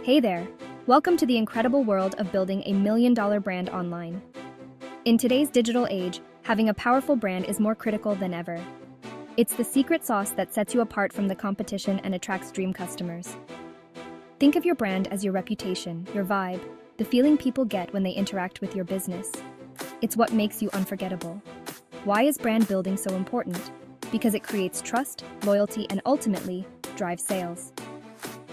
Hey there! Welcome to the incredible world of building a million-dollar brand online. In today's digital age, having a powerful brand is more critical than ever. It's the secret sauce that sets you apart from the competition and attracts dream customers. Think of your brand as your reputation, your vibe, the feeling people get when they interact with your business. It's what makes you unforgettable. Why is brand building so important? Because it creates trust, loyalty, and ultimately, drives sales.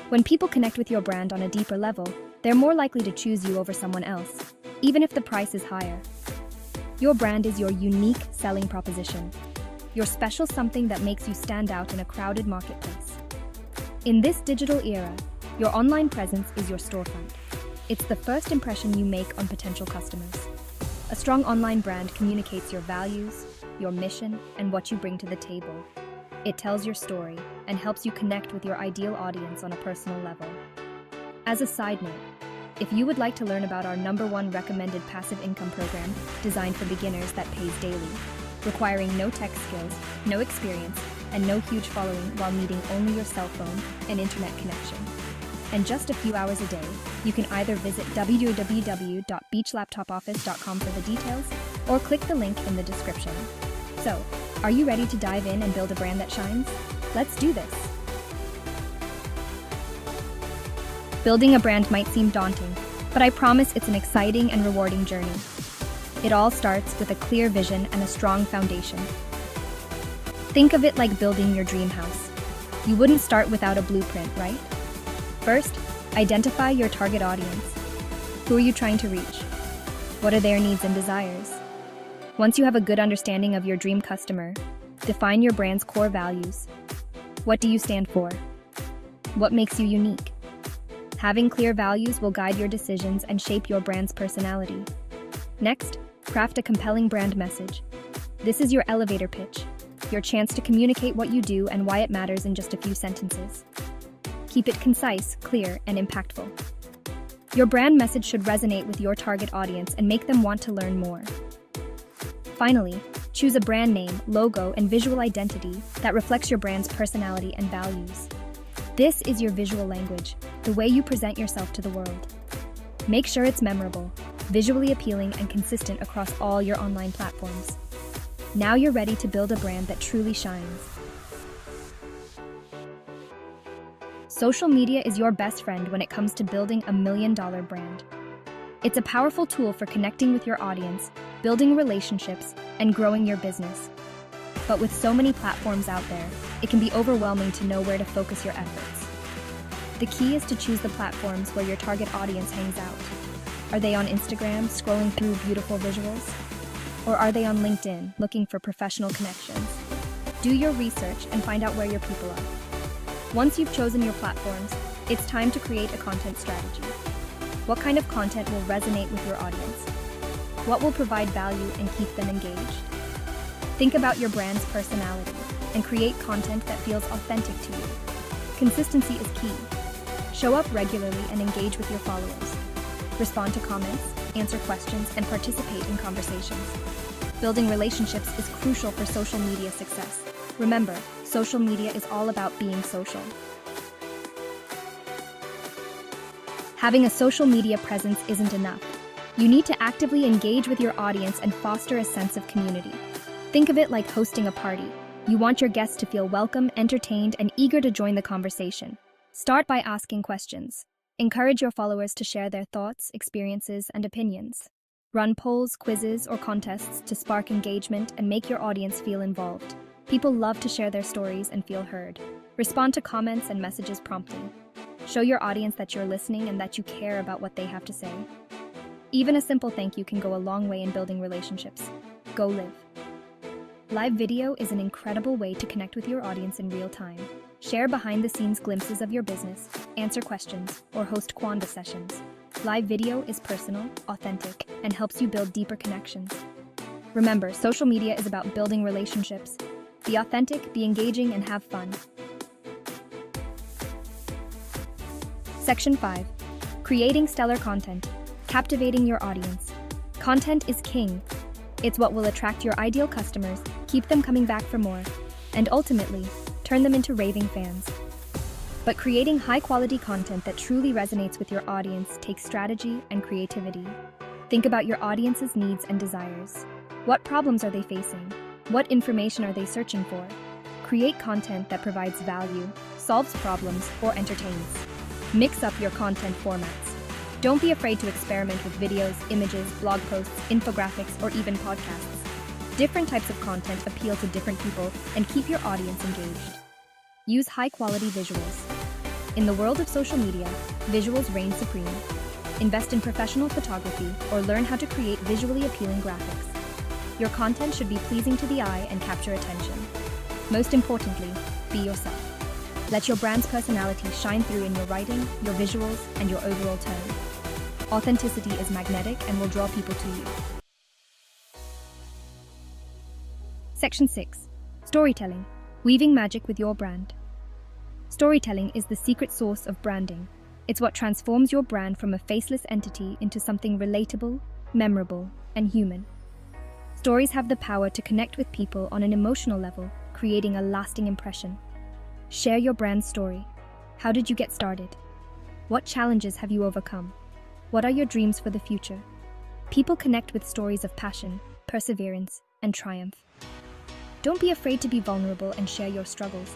When people connect with your brand on a deeper level, they're more likely to choose you over someone else, even if the price is higher. Your brand is your unique selling proposition, your special something that makes you stand out in a crowded marketplace. In this digital era, your online presence is your storefront. It's the first impression you make on potential customers. A strong online brand communicates your values, your mission, and what you bring to the table. It tells your story and helps you connect with your ideal audience on a personal level. As a side note, if you would like to learn about our #1 recommended passive income program designed for beginners that pays daily, requiring no tech skills, no experience, and no huge following while needing only your cell phone and internet connection, and just a few hours a day, you can either visit www.beachlaptopoffice.com for the details or click the link in the description. So, are you ready to dive in and build a brand that shines? Let's do this! Building a brand might seem daunting, but I promise it's an exciting and rewarding journey. It all starts with a clear vision and a strong foundation. Think of it like building your dream house. You wouldn't start without a blueprint, right? First, identify your target audience. Who are you trying to reach? What are their needs and desires? Once you have a good understanding of your dream customer, define your brand's core values. What do you stand for? What makes you unique? Having clear values will guide your decisions and shape your brand's personality. Next, craft a compelling brand message. This is your elevator pitch, your chance to communicate what you do and why it matters in just a few sentences. Keep it concise, clear, and impactful. Your brand message should resonate with your target audience and make them want to learn more. Finally, choose a brand name, logo, and visual identity that reflects your brand's personality and values. This is your visual language, the way you present yourself to the world. Make sure it's memorable, visually appealing, and consistent across all your online platforms. Now you're ready to build a brand that truly shines. Social media is your best friend when it comes to building a million-dollar brand. It's a powerful tool for connecting with your audience, building relationships, and growing your business. But with so many platforms out there, it can be overwhelming to know where to focus your efforts. The key is to choose the platforms where your target audience hangs out. Are they on Instagram, scrolling through beautiful visuals? Or are they on LinkedIn, looking for professional connections? Do your research and find out where your people are. Once you've chosen your platforms, it's time to create a content strategy. What kind of content will resonate with your audience? What will provide value and keep them engaged? Think about your brand's personality and create content that feels authentic to you. Consistency is key. Show up regularly and engage with your followers. Respond to comments, answer questions, and participate in conversations. Building relationships is crucial for social media success. Remember, social media is all about being social. Having a social media presence isn't enough. You need to actively engage with your audience and foster a sense of community. Think of it like hosting a party. You want your guests to feel welcome, entertained, and eager to join the conversation. Start by asking questions. Encourage your followers to share their thoughts, experiences, and opinions. Run polls, quizzes, or contests to spark engagement and make your audience feel involved. People love to share their stories and feel heard. Respond to comments and messages promptly. Show your audience that you're listening and that you care about what they have to say. Even a simple thank you can go a long way in building relationships. Go live. Live video is an incredible way to connect with your audience in real time. Share behind-the-scenes glimpses of your business, answer questions, or host Quanda sessions. Live video is personal, authentic, and helps you build deeper connections. Remember, social media is about building relationships. Be authentic, be engaging, and have fun. Section 5. Creating stellar content. Captivating your audience. Content is king. It's what will attract your ideal customers, keep them coming back for more, and ultimately, turn them into raving fans. But creating high-quality content that truly resonates with your audience takes strategy and creativity. Think about your audience's needs and desires. What problems are they facing? What information are they searching for? Create content that provides value, solves problems, or entertains. Mix up your content formats. Don't be afraid to experiment with videos, images, blog posts, infographics, or even podcasts. Different types of content appeal to different people and keep your audience engaged. Use high-quality visuals. In the world of social media, visuals reign supreme. Invest in professional photography or learn how to create visually appealing graphics. Your content should be pleasing to the eye and capture attention. Most importantly, be yourself. Let your brand's personality shine through in your writing, your visuals, and your overall tone. Authenticity is magnetic and will draw people to you. Section 6. Storytelling. Weaving magic with your brand. Storytelling is the secret sauce of branding. It's what transforms your brand from a faceless entity into something relatable, memorable, and human. Stories have the power to connect with people on an emotional level, creating a lasting impression. Share your brand's story. How did you get started? What challenges have you overcome? What are your dreams for the future? People connect with stories of passion, perseverance, and triumph. Don't be afraid to be vulnerable and share your struggles.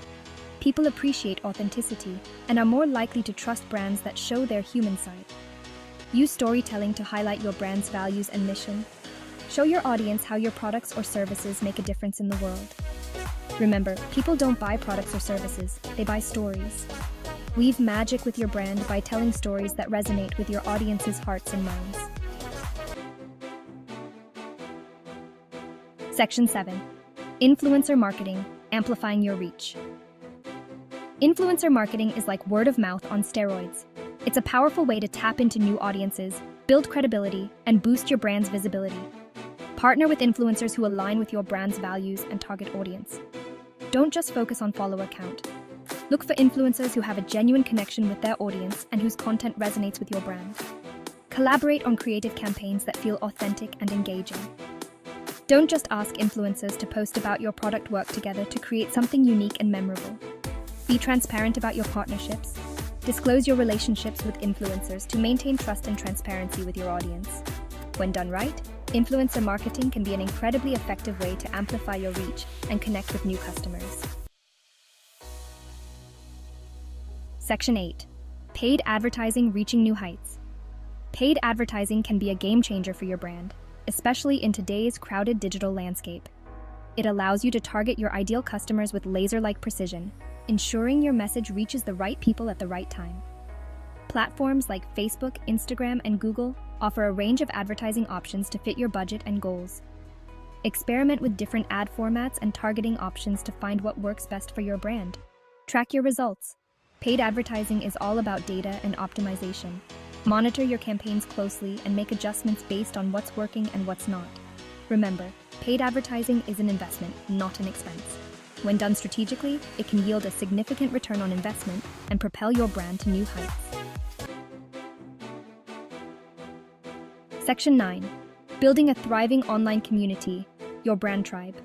People appreciate authenticity and are more likely to trust brands that show their human side. Use storytelling to highlight your brand's values and mission. Show your audience how your products or services make a difference in the world. Remember, people don't buy products or services, they buy stories. Weave magic with your brand by telling stories that resonate with your audience's hearts and minds. Section 7. Influencer marketing, amplifying your reach. Influencer marketing is like word of mouth on steroids. It's a powerful way to tap into new audiences, build credibility, and boost your brand's visibility. Partner with influencers who align with your brand's values and target audience. Don't just focus on follower count. Look for influencers who have a genuine connection with their audience and whose content resonates with your brand. Collaborate on creative campaigns that feel authentic and engaging. Don't just ask influencers to post about your product, work together to create something unique and memorable. Be transparent about your partnerships. Disclose your relationships with influencers to maintain trust and transparency with your audience. When done right, influencer marketing can be an incredibly effective way to amplify your reach and connect with new customers. Section 8. Paid advertising reaching new heights. Paid advertising can be a game changer for your brand, especially in today's crowded digital landscape. It allows you to target your ideal customers with laser-like precision, ensuring your message reaches the right people at the right time. Platforms like Facebook, Instagram, and Google offer a range of advertising options to fit your budget and goals. Experiment with different ad formats and targeting options to find what works best for your brand. Track your results. Paid advertising is all about data and optimization. Monitor your campaigns closely and make adjustments based on what's working and what's not. Remember, paid advertising is an investment, not an expense. When done strategically, it can yield a significant return on investment and propel your brand to new heights. Section 9. Building a thriving online community, your brand tribe.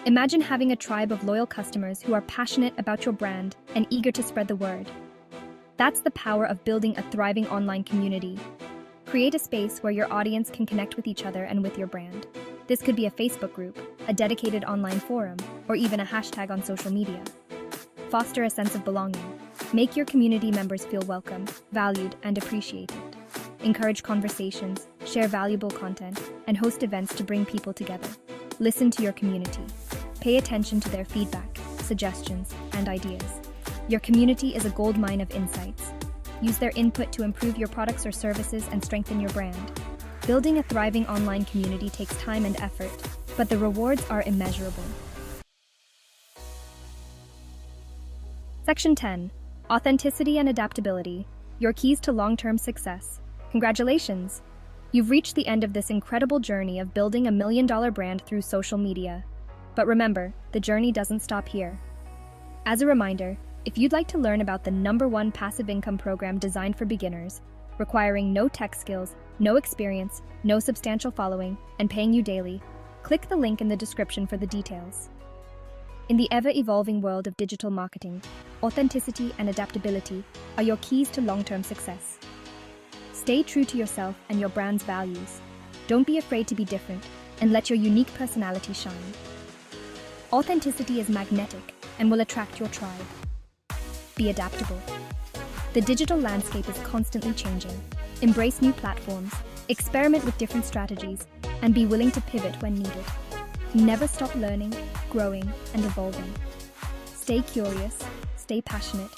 Imagine having a tribe of loyal customers who are passionate about your brand and eager to spread the word. That's the power of building a thriving online community. Create a space where your audience can connect with each other and with your brand. This could be a Facebook group, a dedicated online forum, or even a hashtag on social media. Foster a sense of belonging. Make your community members feel welcome, valued, and appreciated. Encourage conversations, share valuable content, and host events to bring people together. Listen to your community. Pay attention to their feedback, suggestions, and ideas. Your community is a goldmine of insights. Use their input to improve your products or services and strengthen your brand. Building a thriving online community takes time and effort, but the rewards are immeasurable. Section 10. Authenticity and adaptability, your keys to long-term success. Congratulations! You've reached the end of this incredible journey of building a million-dollar brand through social media. But remember, the journey doesn't stop here. As a reminder, if you'd like to learn about the #1 passive income program designed for beginners, requiring no tech skills, no experience, no substantial following, and paying you daily, click the link in the description for the details. In the ever-evolving world of digital marketing, authenticity and adaptability are your keys to long-term success. Stay true to yourself and your brand's values. Don't be afraid to be different, and let your unique personality shine. Authenticity is magnetic and will attract your tribe. Be adaptable. The digital landscape is constantly changing. Embrace new platforms, experiment with different strategies, and be willing to pivot when needed. Never stop learning, growing, and evolving. Stay curious, stay passionate,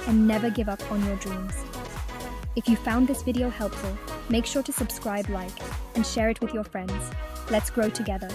and never give up on your dreams. If you found this video helpful, make sure to subscribe, like, and share it with your friends. Let's grow together.